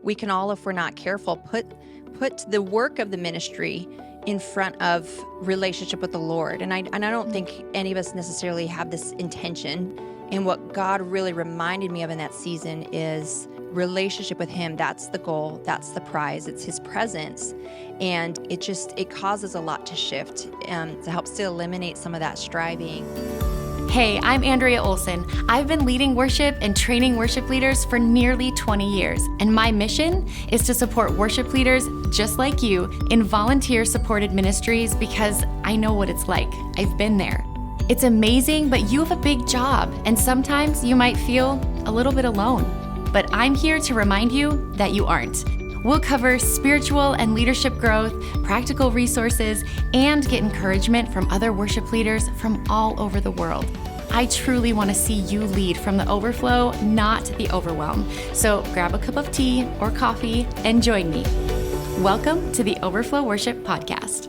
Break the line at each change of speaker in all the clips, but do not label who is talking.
we can all, if we're not careful, put the work of the ministry in front of relationship with the Lord. And I don't think any of us necessarily have this intention. And what God really reminded me of in that season is relationship with Him. That's the goal. That's the prize. It's His presence. And it causes a lot to shift, to help to eliminate some of that striving.
Hey, I'm Andrea Olson. I've been leading worship and training worship leaders for nearly 20 years, and my mission is to support worship leaders just like you in volunteer-supported ministries because I know what it's like. I've been there. It's amazing, but you have a big job, and sometimes you might feel a little bit alone. But I'm here to remind you that you aren't. We'll cover spiritual and leadership growth, practical resources, and get encouragement from other worship leaders from all over the world. I truly want to see you lead from the overflow, not the overwhelm. So grab a cup of tea or coffee and join me. Welcome to the Overflow Worship Podcast.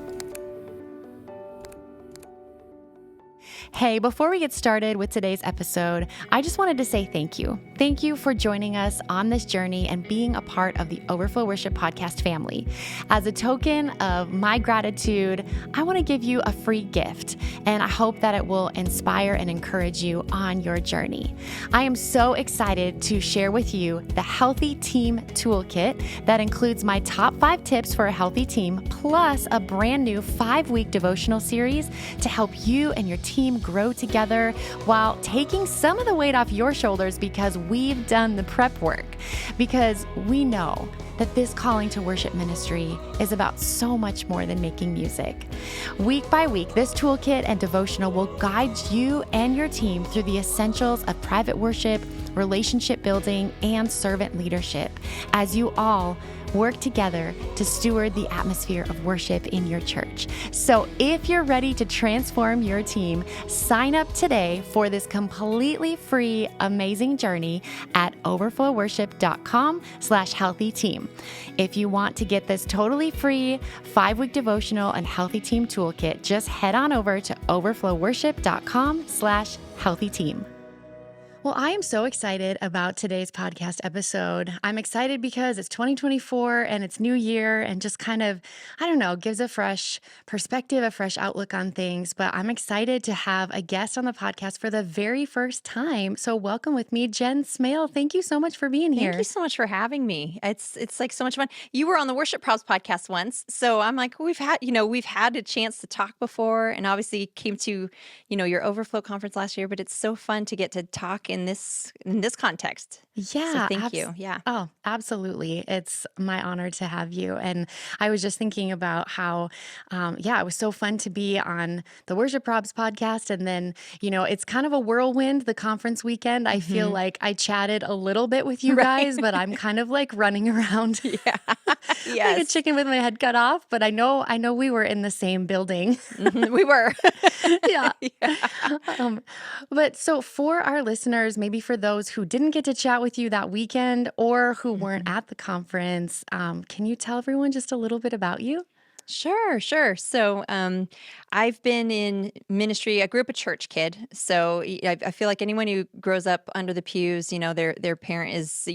Hey, before we get started with today's episode, I just wanted to say thank you. Thank you for joining us on this journey and being a part of the Overflow Worship Podcast family. As a token of my gratitude, I want to give you a free gift, and I hope that it will inspire and encourage you on your journey. I am so excited to share with you the Healthy Team Toolkit that includes my top 5 tips for a healthy team, plus a brand new 5-week devotional series to help you and your team grow together while taking some of the weight off your shoulders because we've done the prep work. Because we know that this calling to worship ministry is about so much more than making music. Week by week, this toolkit and devotional will guide you and your team through the essentials of private worship, relationship building, and servant leadership as you all work together to steward the atmosphere of worship in your church. So if you're ready to transform your team, sign up today for this completely free, amazing journey at overflowworship.com/healthy-team. If you want to get this totally free 5-week devotional and healthy team toolkit, just head on over to overflowworship.com/healthy-team. Well, I am so excited about today's podcast episode. I'm excited because it's 2024 and it's new year and just kind of, I don't know, gives a fresh perspective, a fresh outlook on things. But I'm excited to have a guest on the podcast for the very first time. So welcome with me, Jen Smale. Thank you so much for being here.
Thank you so much for having me. It's like so much fun. You were on the Worship Probs podcast once, so I'm like, we've had a chance to talk before, and obviously came to, your Overflow conference last year. But it's so fun to get to talk in this context.
Yeah.
So thank you. Yeah.
Oh, absolutely. It's my honor to have you. And I was just thinking about how, it was so fun to be on the Worship Probs podcast. And then, it's kind of a whirlwind, the conference weekend. I feel like I chatted a little bit with you guys, but I'm kind of like running around
Yeah.
like a chicken with my head cut off. But I know we were in the same building.
We were.
Yeah.
Yeah.
But so for our listeners, maybe for those who didn't get to chat with you that weekend or who weren't at the conference, can you tell everyone just a little bit about you?
Sure. So I've been in ministry. I grew up a church kid. So I feel like anyone who grows up under the pews, their parent is,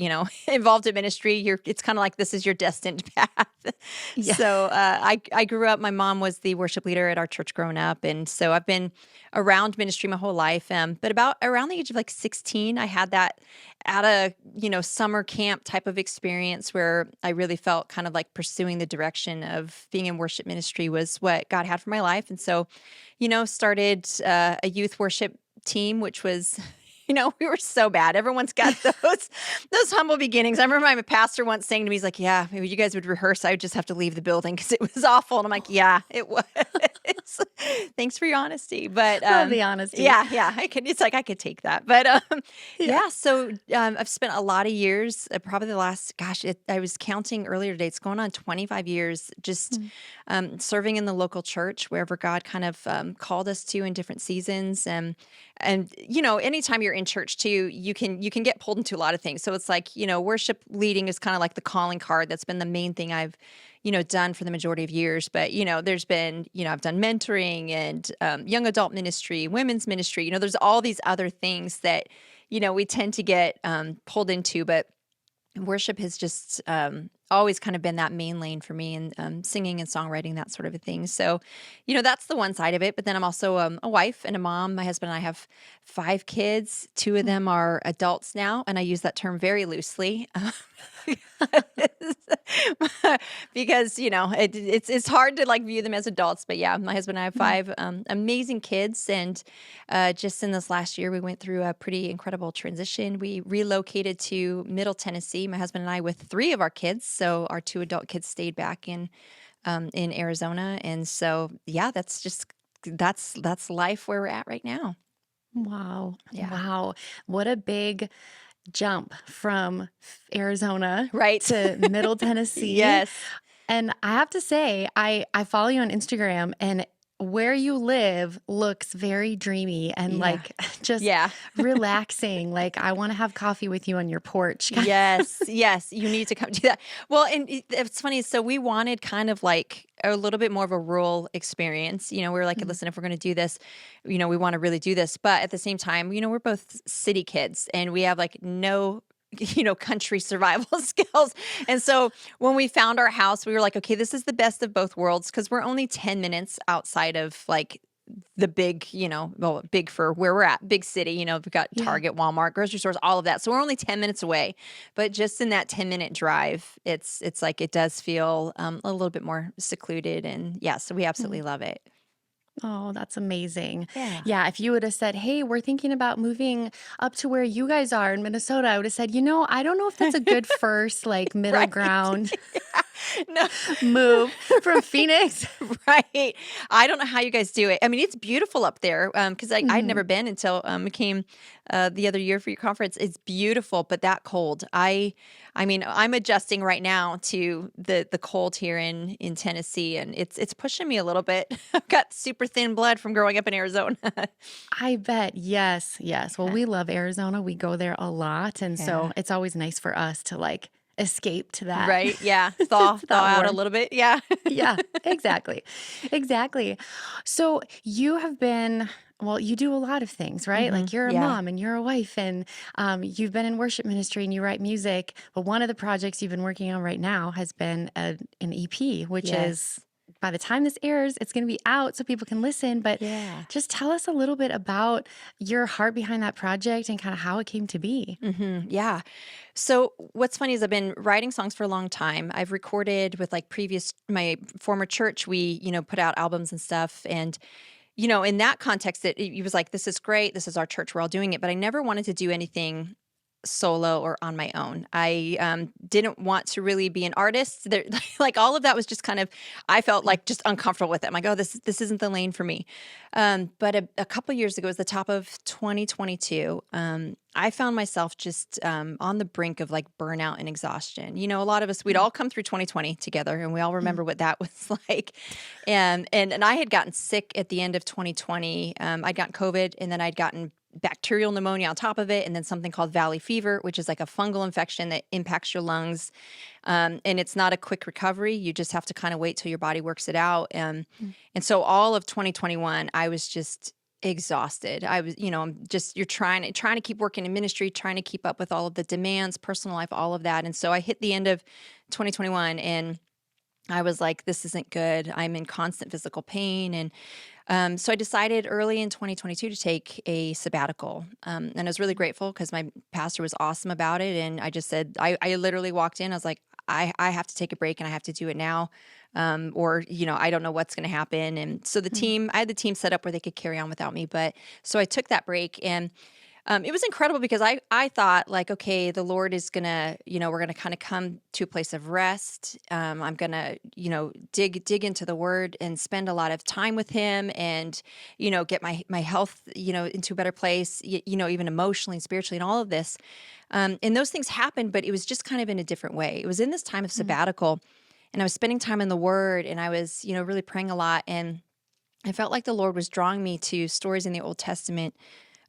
involved in ministry. It's kind of like this is your destined path.
Yeah.
So I grew up, my mom was the worship leader at our church growing up. And so I've been around ministry my whole life. But about around the age of like 16, I had that at a, summer camp type of experience where I really felt kind of like pursuing the direction of being in worship ministry was what God had for my life. And so, started a youth worship team, which was, we were so bad. Everyone's got those humble beginnings. I remember my pastor once saying to me, he's like, yeah, maybe you guys would rehearse. I would just have to leave the building because it was awful. And I'm like, yeah, it was. Thanks for your honesty. But
Love the honesty.
Yeah. I could take that. But so I've spent a lot of years, probably the last, I was counting earlier today, it's going on 25 years, just serving in the local church, wherever God kind of called us to in different seasons. And anytime you're in church too, you can get pulled into a lot of things. So it's like, worship leading is kind of like the calling card. That's been the main thing I've, done for the majority of years. But, there's been, I've done mentoring and young adult ministry, women's ministry, there's all these other things that, we tend to get pulled into. But worship has just always kind of been that main lane for me, and singing and songwriting, that sort of a thing. So, that's the one side of it. But then I'm also a wife and a mom. My husband and I have 5 kids. 2 of them are adults now, and I use that term very loosely. Because it's hard to like view them as adults, but yeah, my husband and I have 5 amazing kids, and just in this last year we went through a pretty incredible transition. We relocated to Middle Tennessee, my husband and I, with 3 of our kids. So our 2 adult kids stayed back in Arizona, and so yeah, that's life where we're at right now.
Wow.
Yeah.
Wow. What a big jump from Arizona
Right.
to Middle Tennessee.
Yes.
And I have to say, I follow you on Instagram, and where you live looks very dreamy and
Yeah.
like just
Yeah.
relaxing. Like I want to have coffee with you on your porch.
Yes, yes, you need to come do that. Well, and it's funny. So we wanted kind of like a little bit more of a rural experience. We were like,
Mm.
listen, if we're going to do this, we want to really do this. But at the same time, we're both city kids, and we have like no country survival skills. And so when we found our house, we were like, okay, this is the best of both worlds, because we're only 10 minutes outside of like the big, well, big for where we're at, big city. We've got
Yeah.
Target, Walmart, grocery stores, all of that. So we're only 10 minutes away. But just in that 10-minute drive, it's like it does feel a little bit more secluded. And yeah, so we absolutely love it.
Oh, that's amazing.
Yeah.
Yeah, if you would have said, hey, we're thinking about moving up to where you guys are in Minnesota, I would have said, I don't know if that's a good first, like, middle
Right.
ground
No,
move from Phoenix.
right. I don't know how you guys do it. I mean, it's beautiful up there, because I'd
Mhm.
never been until we came the other year for your conference. It's beautiful, but that cold. I mean, I'm adjusting right now to the cold here in Tennessee, and it's pushing me a little bit. I've got super thin blood from growing up in Arizona.
I bet. Yes. Yes. Well, we love Arizona. We go there a lot. And so
Yeah.
it's always nice for us to like escape to that.
Right? Yeah.
to
Thaw
that
out a
warmth.
little bit. Yeah.
Yeah, exactly. Exactly. So you have been, well, you do a lot of things, right? Like you're a
Yeah.
mom and you're a wife, and you've been in worship ministry and you write music. But one of the projects you've been working on right now has been an EP, which is,
Yes.
by the time this airs, it's going to be out so people can listen. But
Yeah.
just tell us a little bit about your heart behind that project and kind of how it came to be.
Yeah. So what's funny is I've been writing songs for a long time. I've recorded with like my former church. We, put out albums and stuff. And, in that context, it was like, this is great. This is our church. We're all doing it. But I never wanted to do anything solo or on my own. I didn't want to really be an artist. There, like all of that was just kind of, I felt like just uncomfortable with it. I'm like, oh, this isn't the lane for me. But a couple years ago, it was the top of 2022. I found myself just on the brink of like burnout and exhaustion. A lot of us, we'd all come through 2020 together, and we all remember what that was like. And I had gotten sick at the end of 2020. I'd gotten COVID, and then I'd gotten bacterial pneumonia on top of it, and then something called valley fever, which is like a fungal infection that impacts your lungs. And it's not a quick recovery. You just have to kind of wait till your body works it out. And so all of 2021, I was just exhausted. I was, you're trying to keep working in ministry, trying to keep up with all of the demands, personal life, all of that. And so I hit the end of 2021, and I was like, this isn't good. I'm in constant physical pain. And so I decided early in 2022 to take a sabbatical. And I was really grateful because my pastor was awesome about it. And I just said, I literally walked in. I was like, I have to take a break, and I have to do it now. Or, I don't know what's going to happen. And so I had the team set up where they could carry on without me. But so I took that break, and it was incredible because I thought like, okay, the Lord is gonna, we're gonna kind of come to a place of rest. I'm gonna, dig into the Word and spend a lot of time with Him, and get my health, into a better place, even emotionally and spiritually, and all of this. And those things happened, but it was just kind of in a different way. It was in this time of sabbatical, and I was spending time in the Word, and I was, really praying a lot, and I felt like the Lord was drawing me to stories in the Old Testament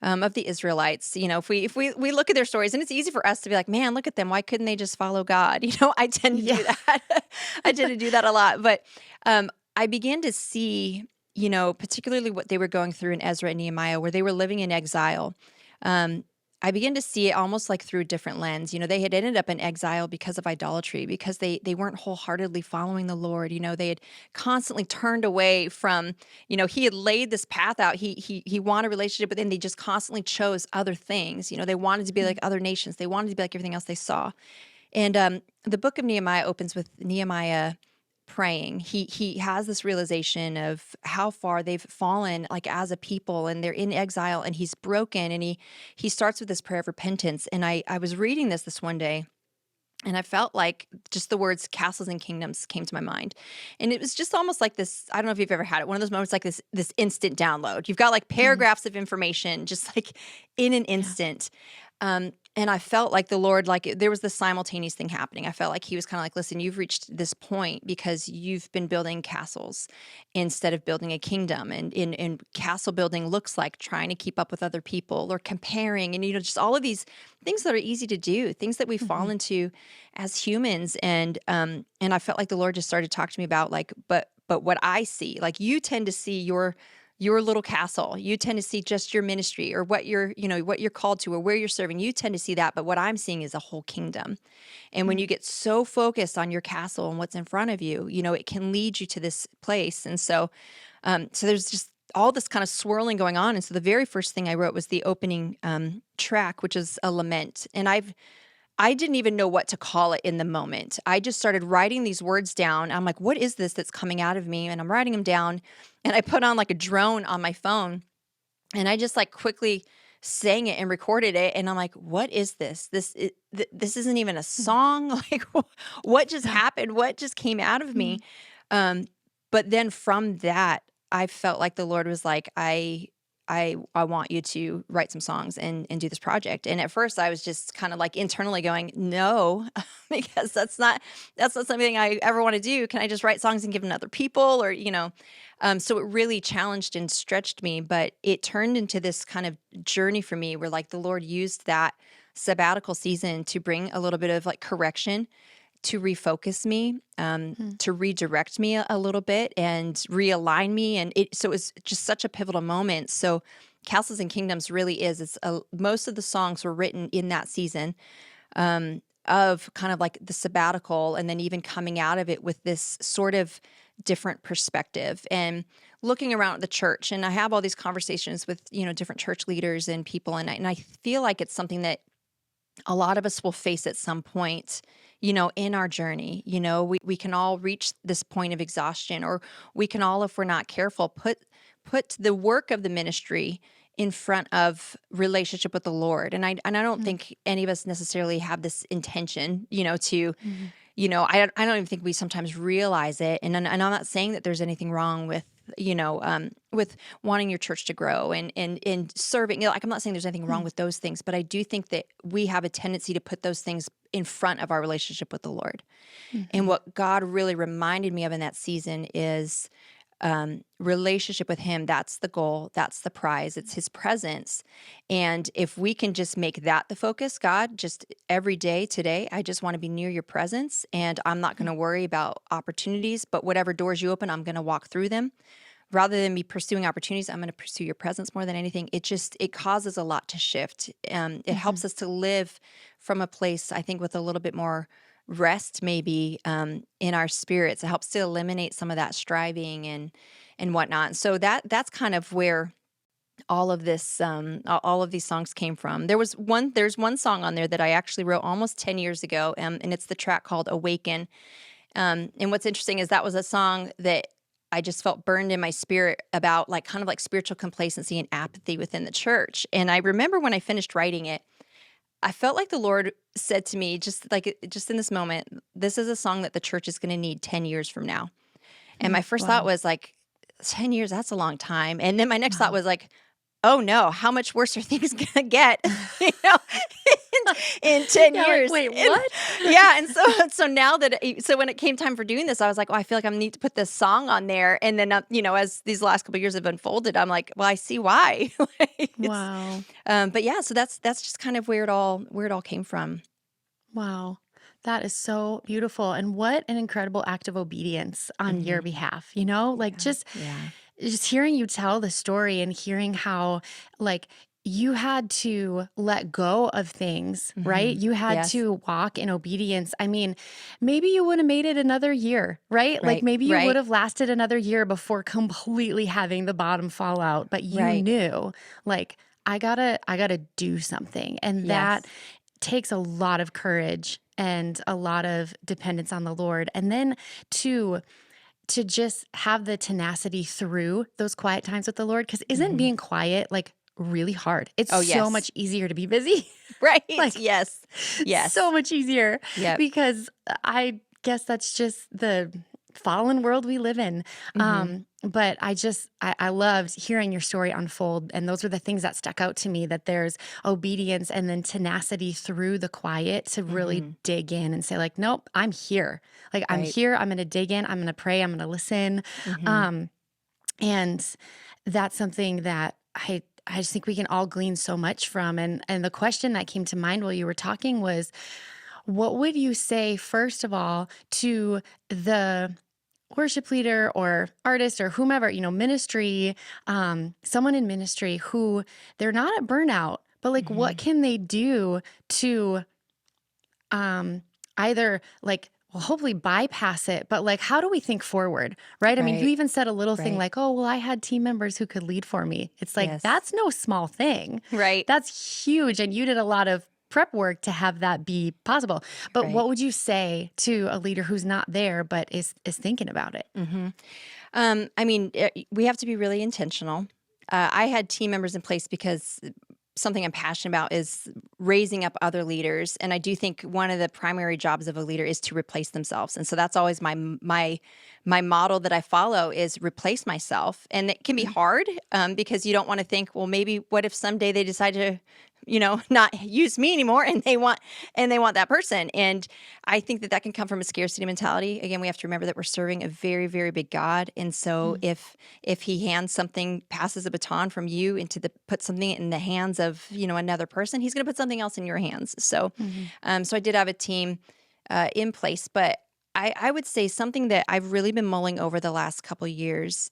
of the Israelites. If we look at their stories, and it's easy for us to be like, man, look at them. Why couldn't they just follow God? I tend to do that. I tend to do that a lot. But I began to see, particularly what they were going through in Ezra and Nehemiah, where they were living in exile. I began to see it almost like through a different lens. They had ended up in exile because of idolatry, because they weren't wholeheartedly following the Lord. They had constantly turned away from, he had laid this path out. He wanted a relationship, but then they just constantly chose other things. They wanted to be like other nations. They wanted to be like everything else they saw. And the book of Nehemiah opens with Nehemiah praying. He has this realization of how far they've fallen, like as a people, and they're in exile, and he's broken. And he starts with this prayer of repentance. And I was reading this one day, and I felt like just the words castles and kingdoms came to my mind. And it was just almost like this, I don't know if you've ever had it, one of those moments like this instant download. You've got like paragraphs of information just like in an instant. And I felt like the Lord, like there was this simultaneous thing happening. I felt like he was kind of like, listen, you've reached this point because you've been building castles instead of building a kingdom. And castle building looks like trying to keep up with other people or comparing and, just all of these things that are easy to do, things that we fall into as humans. And I felt like the Lord just started to talk to me about like, but what I see, like you tend to see your little castle. You tend to see just your ministry or what you're called to or where you're serving. You tend to see that, but what I'm seeing is a whole kingdom. And when you get so focused on your castle and what's in front of you, it can lead you to this place. And so there's just all this kind of swirling going on. And so the very first thing I wrote was the opening track, which is a lament. And I didn't even know what to call it in the moment. I just started writing these words down. I'm like, what is this that's coming out of me? And I'm writing them down. And I put on like a drone on my phone. And I just like quickly sang it and recorded it. And I'm like, what is this? This isn't even a song. Like, what just happened? What just came out of me? But then from that, I felt like the Lord was like, I want you to write some songs and do this project. And at first I was just kind of like internally going, no, because that's not something I ever want to do. Can I just write songs and give them to other people or, so it really challenged and stretched me, but it turned into this kind of journey for me where like the Lord used that sabbatical season to bring a little bit of like correction, to refocus me, to redirect me a little bit and realign me. And so it was just such a pivotal moment. So Castles and Kingdoms really is, most of the songs were written in that season of kind of like the sabbatical and then even coming out of it with this sort of different perspective and looking around at the church. And I have all these conversations with, different church leaders and people. And I feel like it's something that a lot of us will face at some point, in our journey. We can all reach this point of exhaustion, or we can all, if we're not careful, put the work of the ministry in front of relationship with the Lord. And I don't think any of us necessarily have this intention, to, I don't even think we sometimes realize it. And I'm not saying that there's anything wrong with, with wanting your church to grow and serving. Like, I'm not saying there's anything wrong with those things, but I do think that we have a tendency to put those things in front of our relationship with the Lord. And what God really reminded me of in that season is relationship with him. That's the goal. That's the prize. It's his presence. And if we can just make that the focus, God, just every day today, I just want to be near your presence, and I'm not going to worry about opportunities, but whatever doors you open, I'm going to walk through them. Rather than me pursuing opportunities, I'm going to pursue your presence more than anything. It causes a lot to shift. It helps us to live from a place, I think, with a little bit more rest maybe in our spirits. It helps to eliminate some of that striving and whatnot. So that's kind of where all of this, all of these songs came from. There's one song on there that I actually wrote almost 10 years ago, and it's the track called Awaken. And what's interesting is that was a song that I just felt burned in my spirit about like kind of like spiritual complacency and apathy within the church. And I remember when I finished writing it, I felt like the Lord said to me, just in this moment, this is a song that the church is going to need 10 years from now. And my first thought was like, 10 years, that's a long time. And then my next thought was like, oh no, how much worse are things going to get, in 10 years?
Like, wait, what?
And so now so when it came time for doing this, I was like, oh, I feel like I need to put this song on there. And then, as these last couple of years have unfolded, I'm like, well, I see why.
Wow.
But yeah, so that's just kind of where it all came from.
Wow. That is so beautiful. And what an incredible act of obedience on your behalf, just
Yeah.
hearing you tell the story and hearing how like you had to let go of things, right? You had
Yes.
to walk in obedience. I mean, maybe you would have made it another year, right? Like
Right.
maybe you would
Right.
have lasted another year before completely having the bottom fall out, but you
Right.
knew like I got to do something. And that
Yes.
takes a lot of courage and a lot of dependence on the Lord. And then to to just have the tenacity through those quiet times with the Lord, because isn't
Mhm.
being quiet like really hard? It's
Oh,
so
yes.
much easier to be busy.
Right.
Like
Yes.
so
Yes.
much easier
Yep.
because I guess that's just the fallen world we live in.
Mhm.
But I loved hearing your story unfold. And those were the things that stuck out to me, that there's obedience and then tenacity through the quiet to really
Mhm.
dig in and say, like, nope, I'm here. Like, I'm
Right.
here. I'm going to dig in. I'm going to pray. I'm going to listen.
Mhm.
Um, and that's something that I just think we can all glean so much from. And the question that came to mind while you were talking was, what would you say, first of all, to the worship leader or artist or whomever, ministry, someone in ministry who they're not at burnout, but like, what
Mhm.
can they do to either like, well, hopefully bypass it, but like, how do we think forward? Right. I mean, you
Right.
even said a little thing
Right.
like, oh, well, I had team members who could lead for me. It's like,
Yes.
that's no small thing.
Right.
That's huge. And you did a lot of prep work to have that be possible. But
Right.
what would you say to a leader who's not there, but is thinking about it?
Mhm. I mean, we have to be really intentional. I had team members in place because something I'm passionate about is raising up other leaders, and I do think one of the primary jobs of a leader is to replace themselves. And so that's always my model that I follow is replace myself, and it can be
Mm,
hard because you don't want to think, well, maybe what if someday they decide to, not use me anymore, and they want that person. And I think that can come from a scarcity mentality. Again, we have to remember that we're serving a very, very big God. And so
mm,
if he hands something, passes a baton from you put something in the hands of, another person, he's going to put something else in your hands. So,
mhm,
so I did have a team in place, but I would say something that I've really been mulling over the last couple years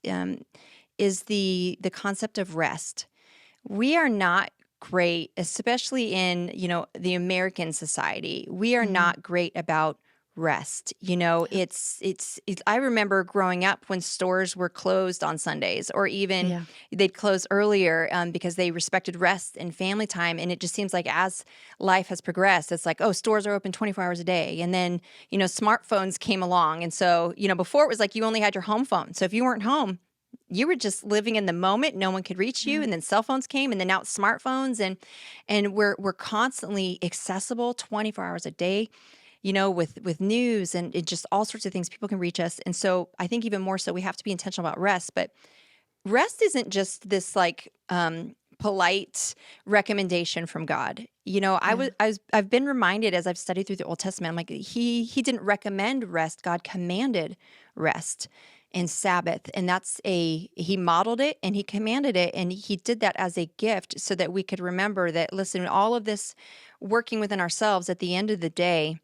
is the concept of rest. We are not great, especially in, the American society. We are
mhm.
not great about rest.
Yep.
It's I remember growing up when stores were closed on Sundays, or even
Yeah.
they'd close earlier because they respected rest and family time. And it just seems like as life has progressed, it's like, oh, stores are open 24 hours a day. And then, smartphones came along. And so, before it was like you only had your home phone. So if you weren't home, you were just living in the moment. No one could reach you,
Yeah.
and then cell phones came, and then now it's smartphones, and we're constantly accessible 24 hours a day. With news and just all sorts of things, people can reach us. And so I think even more so, we have to be intentional about rest. But rest isn't just this like polite recommendation from God.
Yeah.
I've been reminded as I've studied through the Old Testament, I'm like he didn't recommend rest. God commanded rest and Sabbath. And he modeled it and he commanded it. And he did that as a gift so that we could remember that, listen, all of this working within ourselves, at the end of the day,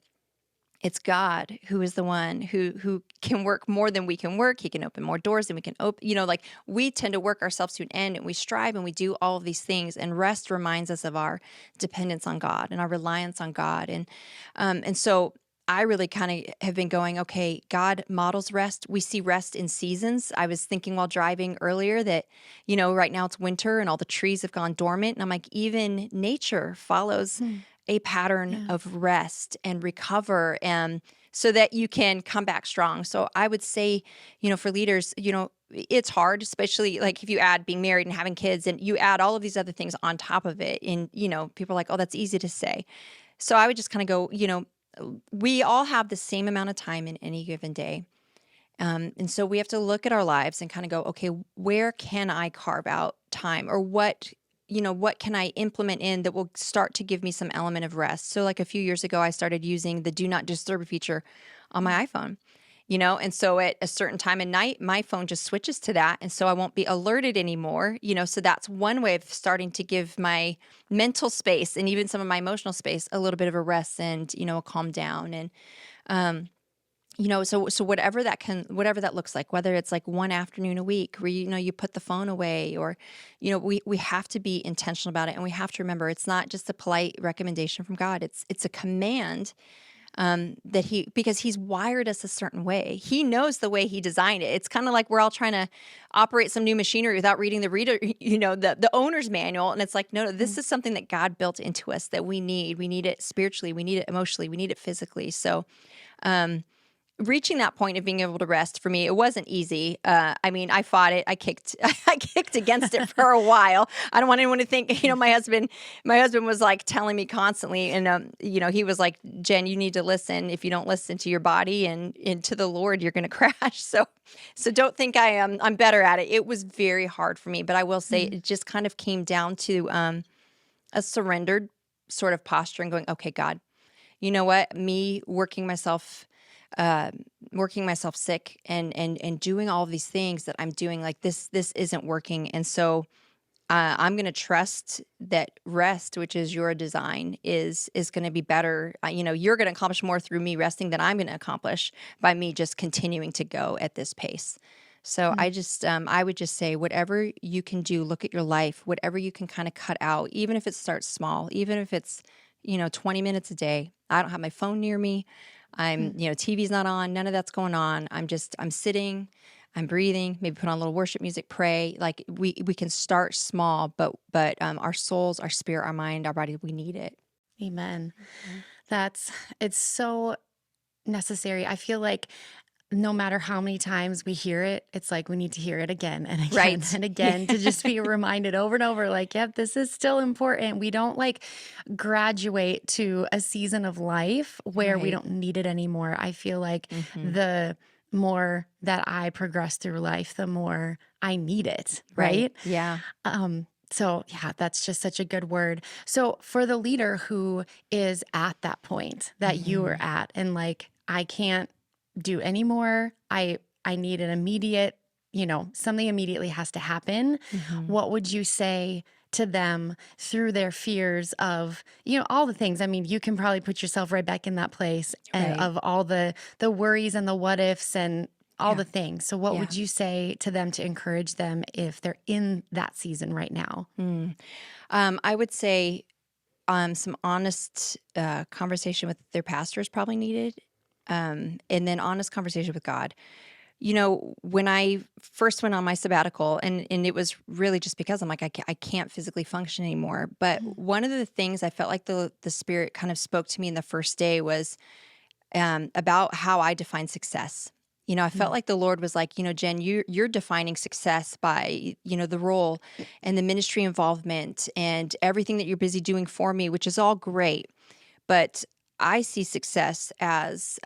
it's God who is the one who can work more than we can work. He can open more doors than we can open. Like we tend to work ourselves to an end, and we strive and we do all of these things. And rest reminds us of our dependence on God and our reliance on God. And so I really kind of have been going, okay, God models rest. We see rest in seasons. I was thinking while driving earlier that, right now it's winter and all the trees have gone dormant. And I'm like, even nature follows
Hmm.
a pattern
Yeah.
of rest and recover, and so that you can come back strong. So I would say, for leaders, it's hard, especially like if you add being married and having kids and you add all of these other things on top of it. And, people are like, oh, that's easy to say. So I would just kind of go, we all have the same amount of time in any given day. And so we have to look at our lives and kind of go, okay, where can I carve out time, or what can I implement in that will start to give me some element of rest? So like a few years ago, I started using the do not disturb feature on
Mm,
my iPhone, and so at a certain time of night, my phone just switches to that. And so I won't be alerted anymore, so that's one way of starting to give my mental space and even some of my emotional space a little bit of a rest and, a calm down. And, um, So whatever that looks like, whether it's like one afternoon a week where, you put the phone away, or, we have to be intentional about it. And we have to remember, it's not just a polite recommendation from God. It's a command, because he's wired us a certain way. He knows the way he designed it. It's kind of like we're all trying to operate some new machinery without reading the owner's manual. And it's like, no, this is something that God built into us that we need. We need it spiritually. We need it emotionally. We need it physically. So, reaching that point of being able to rest for me, it wasn't easy. I fought it. I kicked, I kicked against it for a while. I don't want anyone to think, my husband was like telling me constantly, and he was like, Jen, you need to listen. If you don't listen to your body and to the Lord, you're going to crash. So don't think I'm better at it. It was very hard for me, but I will say it just kind of came down to a surrendered sort of posture and going, okay, God, you know what? Me working myself sick and doing all of these things that I'm doing, like this isn't working. And so I'm going to trust that rest, which is your design, is going to be better. You're going to accomplish more through me resting than I'm going to accomplish by me just continuing to go at this pace. So I would just say, whatever you can do, look at your life, whatever you can kind of cut out, even if it starts small, even if it's, 20 minutes a day. I don't have my phone near me. TV's not on, none of that's going on. I'm sitting, I'm breathing, maybe put on a little worship music, pray. Like we can start small, but our souls, our spirit, our mind, our body, we need it.
Amen. It's so necessary. I feel like no matter how many times we hear it, it's like we need to hear it again and again
Right.
and again to just be reminded over and over, like, yep, this is still important. We don't like graduate to a season of life where we
Right.
don't need it anymore. I feel like the more that I progress through life, the more I need it, right?
Yeah.
So yeah, that's just such a good word. So for the leader who is at that point that you were at, and like, I can't do anymore, I need an immediate, something immediately has to happen. What would you say to them through their fears of, all the things? I mean, you can probably put yourself right back in that place
Right.
of all the worries and the what ifs and all
Yeah.
the things. So what
Yeah.
would you say to them to encourage them if they're in that season right now?
I would say some honest conversation with their pastor is probably needed, and then honest conversation with God. When I first went on my sabbatical, and it was really just because I'm like, I can't physically function anymore. But one of the things I felt like the Spirit kind of spoke to me in the first day was about how I define success. I felt like the Lord was like, Jen, you're defining success by, the role and the ministry involvement and everything that you're busy doing for me, which is all great. But I see success as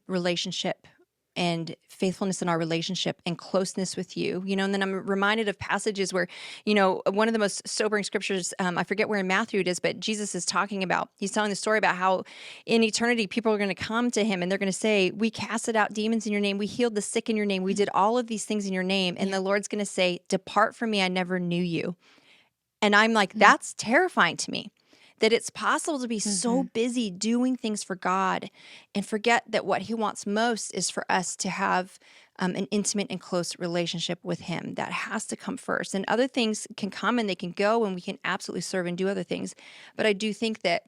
relationship and faithfulness in our relationship and closeness with you, and then I'm reminded of passages where, one of the most sobering scriptures, I forget where in Matthew it is, but Jesus is he's telling the story about how in eternity, people are going to come to him and they're going to say, we casted out demons in your name. We healed the sick in your name. We did all of these things in your name. And the Lord's going to say, depart from me. I never knew you. And I'm like, that's terrifying to me. That it's possible to be so busy doing things for God and forget that what he wants most is for us to have an intimate and close relationship with him. That has to come first. And other things can come and they can go, and we can absolutely serve and do other things. But I do think that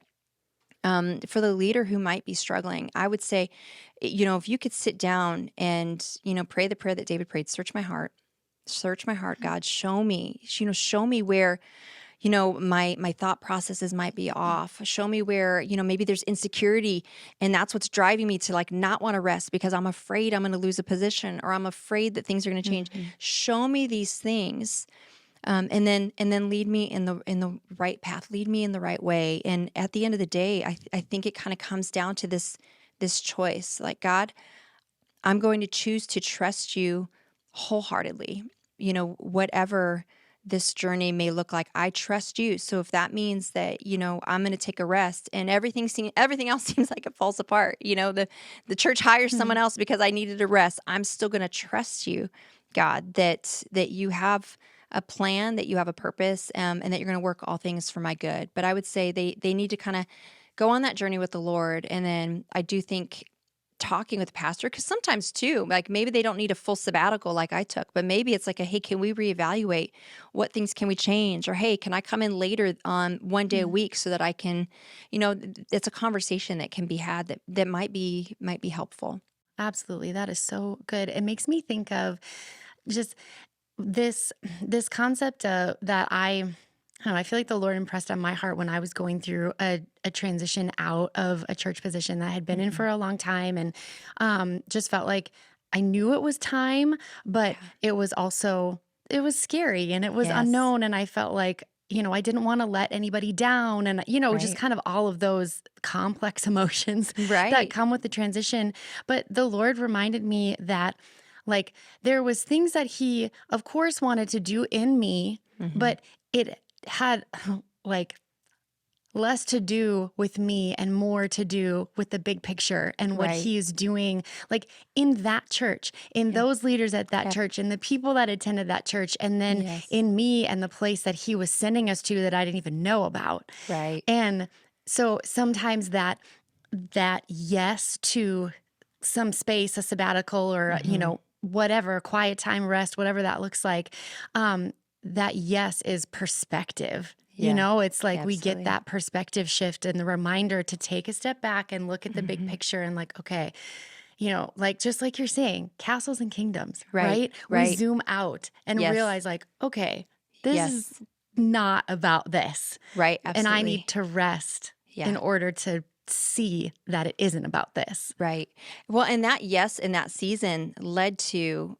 for the leader who might be struggling, I would say, if you could sit down and, pray the prayer that David prayed, search my heart, God, show me where my thought processes might be off. Show me where, maybe there's insecurity and that's what's driving me to like not want to rest because I'm afraid I'm going to lose a position or I'm afraid that things are going to change. Show me these things. And then lead me in the right path, lead me in the right way. And at the end of the day, I think it kind of comes down to this choice, like, God, I'm going to choose to trust you wholehearteedly, whatever this journey may look like. I trust you. So if that means that, I'm going to take a rest and everything else seems like it falls apart, the church hires someone else because I needed a rest, I'm still going to trust you, God, that you have a plan, that you have a purpose, and that you're going to work all things for my good. But I would say they need to kind of go on that journey with the Lord. And then I do think talking with the pastor, because sometimes too, like maybe they don't need a full sabbatical like I took, but maybe it's like hey, can we reevaluate what things can we change? Or hey, can I come in later on one day a week so that I can, it's a conversation that can be had that might be helpful.
Absolutely. That is so good. It makes me think of just this concept that I don't know, I feel like the Lord impressed on my heart when I was going through a transition out of a church position that I had been in for a long time, and just felt like I knew it was time, but it was scary and it was
Yes.
unknown, and I felt like I didn't want to let anybody down, and just
Right.
kind of all of those complex emotions that
Right.
come with the transition. But the Lord reminded me that like there was things that he of course wanted to do in me,
Hmm.
but it had like less to do with me and more to do with the big picture and what
Right.
he is doing, like in that church, in
Yep.
those leaders at that
Yep.
church, and the people that attended that church, and then
Yes.
in me and the place that he was sending us to that I didn't even know about.
Right.
And so sometimes that yes to some space, a sabbatical, or
Hmm.
whatever, quiet time, rest, whatever that looks like, that yes is perspective.
Yeah.
It's like we get
Absolutely.
that perspective shift and the reminder to take a step back and look at the big
Hmm.
picture and like, okay, like just like you're saying, castles and kingdoms,
Right.
right? We
Right.
zoom out and
Yes.
realize like, okay, this is
Yes.
not about this.
Right.
And I need
Absolutely.
to rest in
Yeah.
order to see that it isn't about this.
Right. Well, and that yes in that season led to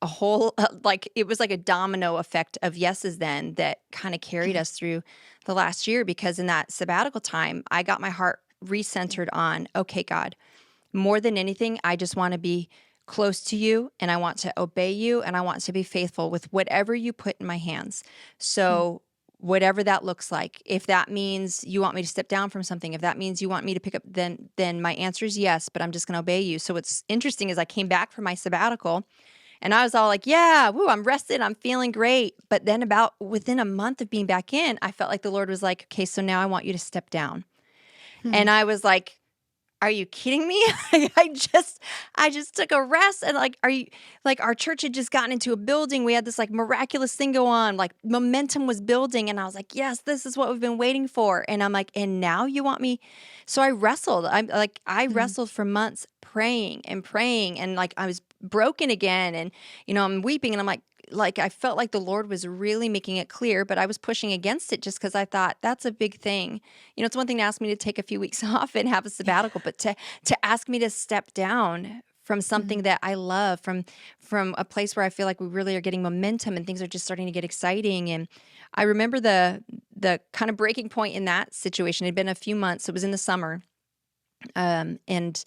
a whole like it was like a domino effect of yeses then that kind of carried us through the last year, because in that sabbatical time, I got my heart recentered on, okay, God, more than anything, I just want to be close to you and I want to obey you and I want to be faithful with whatever you put in my hands.
Mm,
So, whatever that looks like, if that means you want me to step down from something, if that means you want me to pick up, then my answer is yes, but I'm just going to obey you. So what's interesting is I came back from my sabbatical and I was all like, yeah, woo, I'm rested, I'm feeling great. But then about within a month of being back in, I felt like the Lord was like, okay, so now I want you to step down. And
mm,
I was like, are you kidding me? I just took a rest, and like, are you like, our church had just gotten into a building. We had this like miraculous thing go on, like momentum was building, and I was like, yes, this is what we've been waiting for. And I'm like, and now you want me? So I wrestled. I
mm,
wrestled for months praying, and like I was broken again, and I'm weeping, and I'm like I felt like the Lord was really making it clear, but I was pushing against it just because I thought that's a big thing. It's one thing to ask me to take a few weeks off and have a
yeah,
sabbatical, but to ask me to step down from something
mm,
that I love, from a place where I feel like we really are getting momentum and things are just starting to get exciting. And I remember the kind of breaking point in that situation. It had been a few months. It was in the summer. And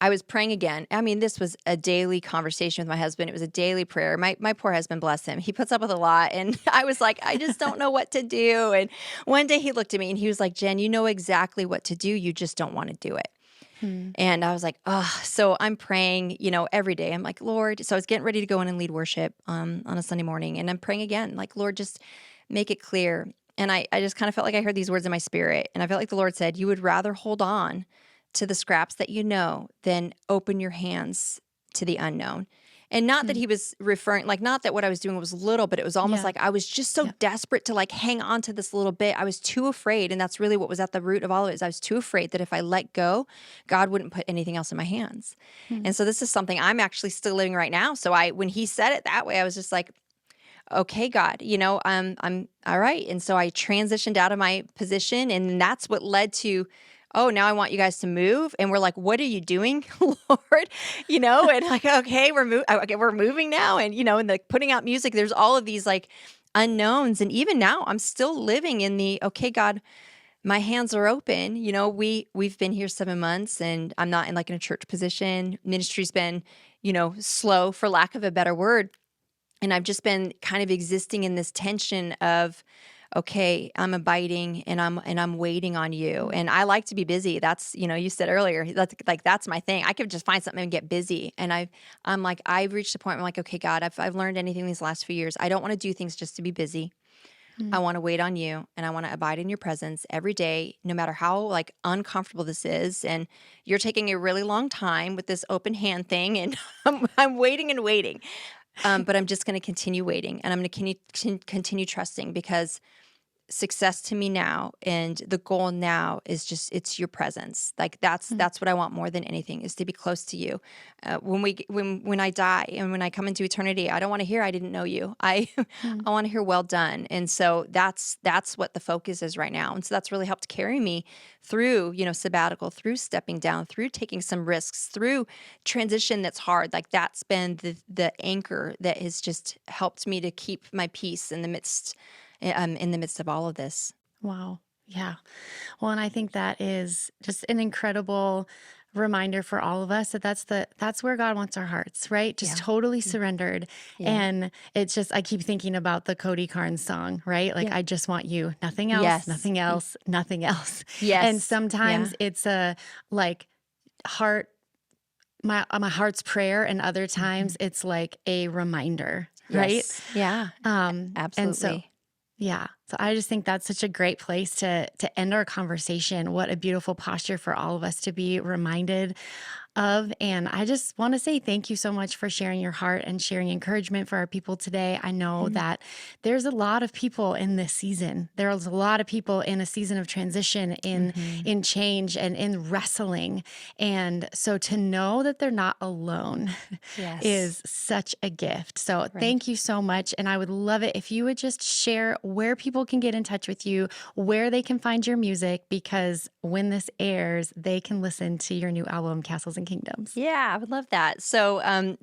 I was praying again. I mean, this was a daily conversation with my husband. It was a daily prayer. My poor husband, bless him. He puts up with a lot. And I was like, I just don't know what to do. And one day he looked at me and he was like, Jen, you know exactly what to do. You just don't want to do it.
mm,
And I was like, oh, so I'm praying, every day. I'm like, Lord. So I was getting ready to go in and lead worship on a Sunday morning. And I'm praying again, like, Lord, just make it clear. And I just kind of felt like I heard these words in my spirit. And I felt like the Lord said, you would rather hold on to the scraps that you know than open your hands to the unknown. And not that
mm.
he was referring, like, not that what I was doing was little, but it was almost
Yeah,
like I was just so
yeah,
desperate to like hang on to this little bit. I was too afraid. And that's really what was at the root of all of it is I was too afraid that if I let go, God wouldn't put anything else in my hands.
mm,
And so this is something I'm actually still living right now. So when he said it that way, I was just like, okay, God, I'm all right. And so I transitioned out of my position, and that's what led to, oh, now I want you guys to move. And we're like, what are you doing, Lord? And like, okay, we're moving now. And, and like putting out music, there's all of these like unknowns. And even now I'm still living in the, okay, God, my hands are open. We've been here 7 months and I'm not in a church position. Ministry's been, slow for lack of a better word. And I've just been kind of existing in this tension of, okay, I'm abiding and I'm waiting on you.
mm,
And I like to be busy. That's, you said earlier, that's my thing. I could just find something and get busy. And I'm like, I've reached a point where I'm like, okay, God, I've learned anything these last few years. I don't want to do things just to be busy. I want to wait on you, and I want to abide in your presence every day, no matter how like uncomfortable this is. And you're taking a really long time with this open hand thing, and I'm waiting and waiting. But I'm just going to continue waiting, and I'm going to continue trusting, because success to me now and the goal now is just, it's your presence. Like that's what I want more than anything, is to be close to you. When I die and when I come into eternity, I don't want to hear I didn't know you. I want to hear well done. And so that's what the focus is right now. And so that's really helped carry me through, sabbatical, through stepping down, through taking some risks, through transition that's hard. Like that's been the anchor that has just helped me to keep my peace in the midst of all of this.
Wow. Yeah. Well, and I think that is just an incredible reminder for all of us that that's where God wants our hearts, right? Just totally surrendered.
Yeah.
And it's just, I keep thinking about the Cody Carnes song, right? Like, I just want you, nothing else,
Yes.
nothing else, nothing else.
Yes.
And sometimes it's a like heart, my heart's prayer. And other times it's like a reminder, right?
Yes. Yeah. Absolutely.
And so, yeah. So I just think that's such a great place to end our conversation. What a beautiful posture for all of us to be reminded of. And I just want to say thank you so much for sharing your heart and sharing encouragement for our people today. I know that there's a lot of people in this season. There's a lot of people in a season of transition, in change, and in wrestling. And so to know that they're not alone is such a gift. So thank you so much. And I would love it if you would just share where people can get in touch with you, where they can find your music, because when this airs, they can listen to your new album, Castles and Kingdoms.
Yeah, I would love that. So,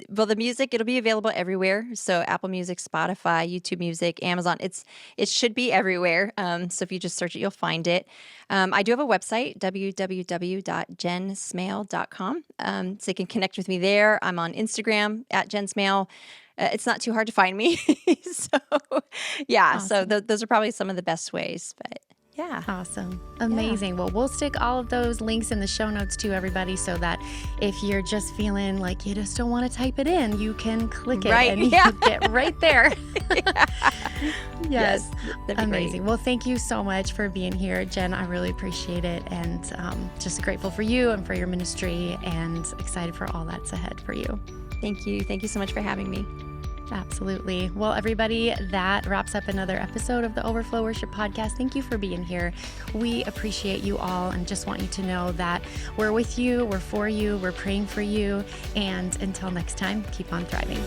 the music, it'll be available everywhere. So Apple Music, Spotify, YouTube Music, Amazon, it should be everywhere. So if you just search it, you'll find it. I do have a website, www.jensmale.com. So you can connect with me there. I'm on Instagram at Jen Smale. It's not too hard to find me. So so those are probably some of the best ways, but yeah.
Awesome. Amazing. Well, we'll stick all of those links in the show notes too, everybody, so that if you're just feeling like you just don't want to type it in, you can click it and you get right there. Yes. Amazing. Great. Well, thank you so much for being here, Jen. I really appreciate it, and just grateful for you and for your ministry, and excited for all that's ahead for you.
Thank you. Thank you so much for having me.
Absolutely. Well, everybody, that wraps up another episode of the Overflow Worship Podcast. Thank you for being here. We appreciate you all, and just want you to know that we're with you, we're for you, we're praying for you. And until next time, keep on thriving.